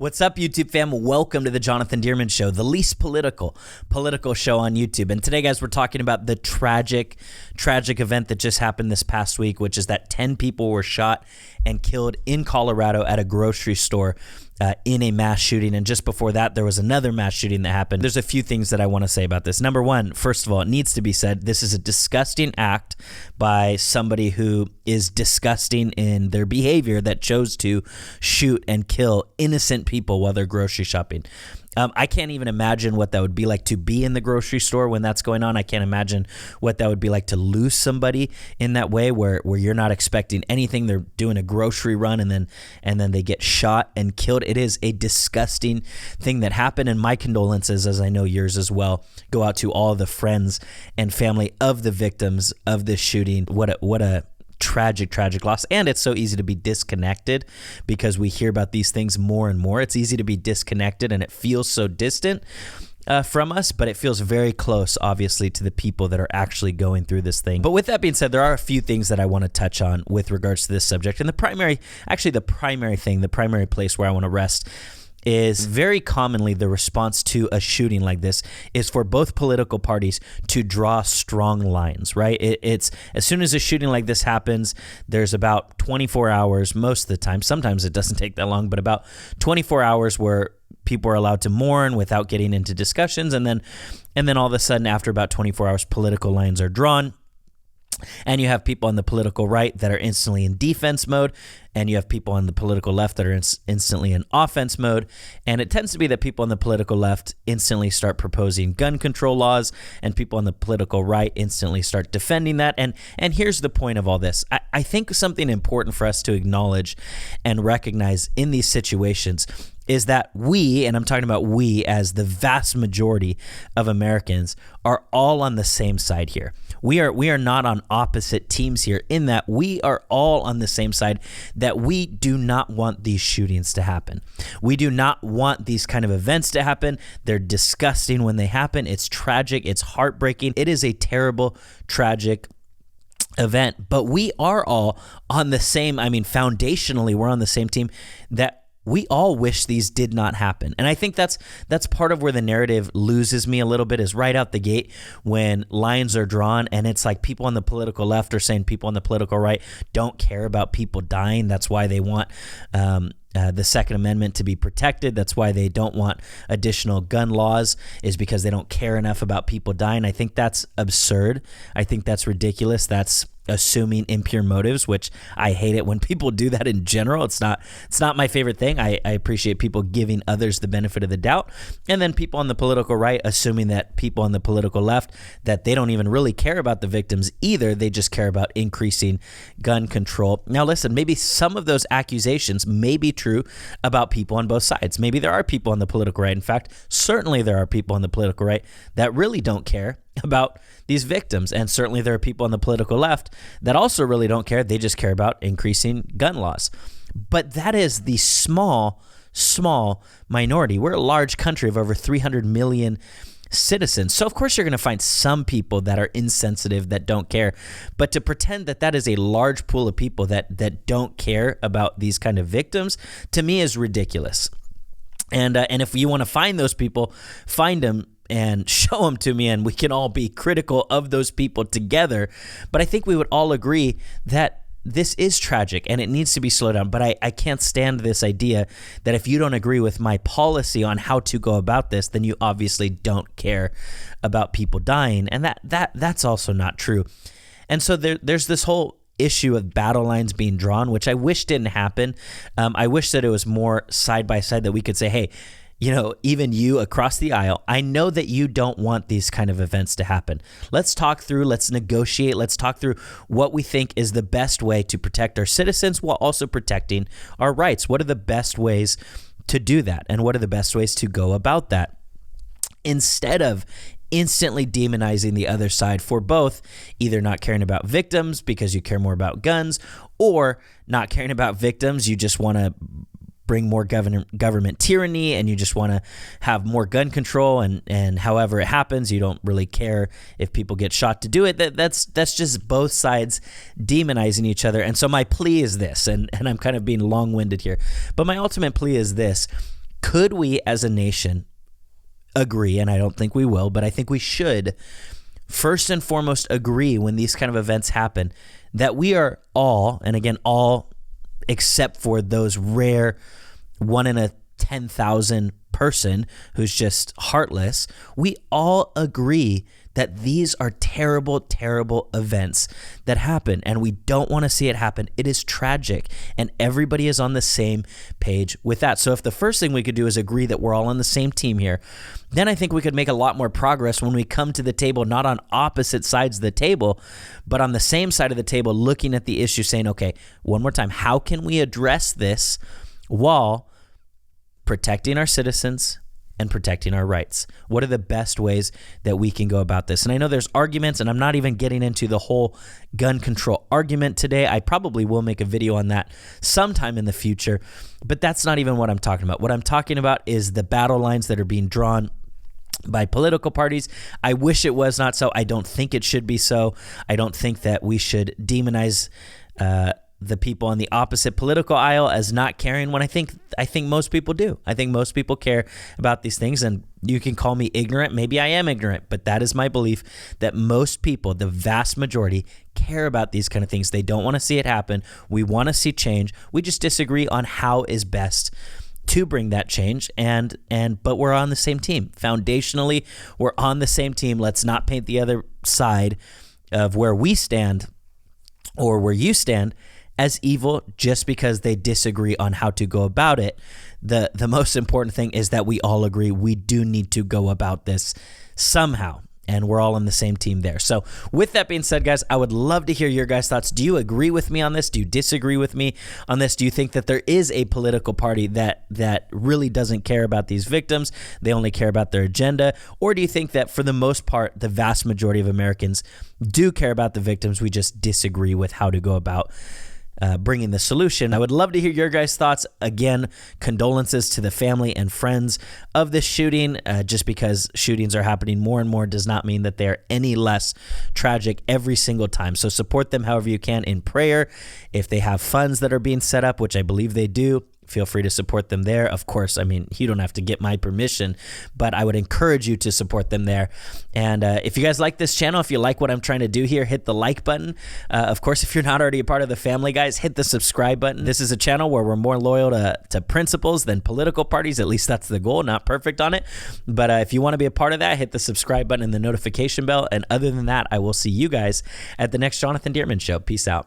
What's up, YouTube fam? Welcome to the Jonathan Dearman Show, the least political show on YouTube. And today, guys, we're talking about the tragic event that just happened this past week, which is that 10 people were shot and killed in Colorado at a grocery store in a mass shooting. And just before that, there was another mass shooting that happened. There's a few things that I want to say about this. Number one, first of all, it needs to be said, this is a disgusting act by somebody who is disgusting in their behavior that chose to shoot and kill innocent people while they're grocery shopping. I can't even imagine what that would be like to be in the grocery store when that's going on. I can't imagine what that would be like to lose somebody in that way where you're not expecting anything. They're doing a grocery run and then they get shot and killed. It is a disgusting thing that happened, and my condolences, as I know yours as well, go out to all the friends and family of the victims of this shooting. What a tragic loss. And it's so easy to be disconnected because we hear about these things more and more. It's easy to be disconnected and it feels so distant from us, but it feels very close, obviously, to the people that are actually going through this thing. But with that being said, there are a few things that I want to touch on with regards to this subject. And the primary place where I want to rest is very commonly the response to a shooting like this is for both political parties to draw strong lines, right? It's as soon as a shooting like this happens, there's about 24 hours most of the time. Sometimes it doesn't take that long, but about 24 hours where people are allowed to mourn without getting into discussions. And then all of a sudden, after about 24 hours, political lines are drawn. And you have people on the political right that are instantly in defense mode, and you have people on the political left that are instantly in offense mode. And it tends to be that people on the political left instantly start proposing gun control laws, and people on the political right instantly start defending that. And here's the point of all this. I think something important for us to acknowledge and recognize in these situations is that we, and I'm talking about we as the vast majority of Americans, are all on the same side here. We are not on opposite teams here, in that we are all on the same side, that we do not want these shootings to happen. We do not want these kind of events to happen. They're disgusting when they happen. It's tragic. It's heartbreaking. It is a terrible, tragic event. But we are all on the same, foundationally, we're on the same team, that we all wish these did not happen. And I think that's part of where the narrative loses me a little bit, is right out the gate when lines are drawn and it's like people on the political left are saying people on the political right don't care about people dying. That's why they want the Second Amendment to be protected. That's why they don't want additional gun laws, is because they don't care enough about people dying. I think that's absurd. I think that's ridiculous. That's assuming impure motives, which I hate it when people do that in general. It's not my favorite thing. I appreciate people giving others the benefit of the doubt. And then people on the political right assuming that people on the political left, that they don't even really care about the victims either. They just care about increasing gun control. Now listen, maybe some of those accusations may be true about people on both sides. Maybe there are people on the political right. In fact, certainly there are people on the political right that really don't care about these victims. And certainly there are people on the political left that also really don't care. They just care about increasing gun laws. But that is the small minority. We're a large country of over 300 million citizens. So of course you're going to find some people that are insensitive, that don't care. But to pretend that that is a large pool of people that don't care about these kind of victims, to me, is ridiculous. And if you want to find those people, find them and show them to me, and we can all be critical of those people together. But I think we would all agree that this is tragic and it needs to be slowed down. But I can't stand this idea that if you don't agree with my policy on how to go about this, then you obviously don't care about people dying. And that's also not true. And so there's this whole issue of battle lines being drawn, which I wish didn't happen. I wish that it was more side by side, that we could say, hey, even you across the aisle, I know that you don't want these kind of events to happen. Let's talk through, let's negotiate, let's talk through what we think is the best way to protect our citizens while also protecting our rights. What are the best ways to do that? And what are the best ways to go about that? Instead of instantly demonizing the other side for both either not caring about victims because you care more about guns, or not caring about victims, you just want to bring more government tyranny, and you just want to have more gun control, and however it happens, you don't really care if people get shot to do it. That's just both sides demonizing each other. And so my plea is this, and I'm kind of being long-winded here, but my ultimate plea is this: Could we as a nation agree, and I don't think we will, but I think we should, first and foremost, agree when these kind of events happen that we are all, and again, all except for those rare 1 in a 10,000 person who's just heartless, we all agree that these are terrible, terrible events that happen, and we don't want to see it happen. It is tragic, and everybody is on the same page with that. So if the first thing we could do is agree that we're all on the same team here, then I think we could make a lot more progress when we come to the table, not on opposite sides of the table, but on the same side of the table, looking at the issue, saying, okay, one more time, how can we address this while protecting our citizens and protecting our rights? What are the best ways that we can go about this? And I know there's arguments, and I'm not even getting into the whole gun control argument today. I probably will make a video on that sometime in the future, but that's not even what I'm talking about. What I'm talking about is the battle lines that are being drawn by political parties. I wish it was not so. I don't think it should be so. I don't think that we should demonize the people on the opposite political aisle as not caring, when I think most people do. I think most people care about these things, and you can call me ignorant. Maybe I am ignorant, but that is my belief that most people, the vast majority, care about these kind of things. They don't want to see it happen. We want to see change. We just disagree on how is best to bring that change, but we're on the same team. Foundationally, we're on the same team. Let's not paint the other side of where we stand or where you stand as evil just because they disagree on how to go about it. The most important thing is that we all agree we do need to go about this somehow, and we're all on the same team there. So with that being said, guys, I would love to hear your guys' thoughts. Do you agree with me on this? Do you disagree with me on this? Do you think that there is a political party that really doesn't care about these victims? They only care about their agenda? Or do you think that for the most part, the vast majority of Americans do care about the victims? We just disagree with how to go about bringing the solution. I would love to hear your guys' thoughts. Again, condolences to the family and friends of this shooting. Just because shootings are happening more and more does not mean that they're any less tragic every single time. So support them however you can in prayer. If they have funds that are being set up, which I believe they do, feel free to support them there. Of course, I mean, you don't have to get my permission, but I would encourage you to support them there. And if you guys like this channel, if you like what I'm trying to do here, hit the like button. Of course, if you're not already a part of the family, guys, hit the subscribe button. This is a channel where we're more loyal to principles than political parties. At least that's the goal. Not perfect on it. But if you want to be a part of that, hit the subscribe button and the notification bell. And other than that, I will see you guys at the next Jonathan Dearman Show. Peace out.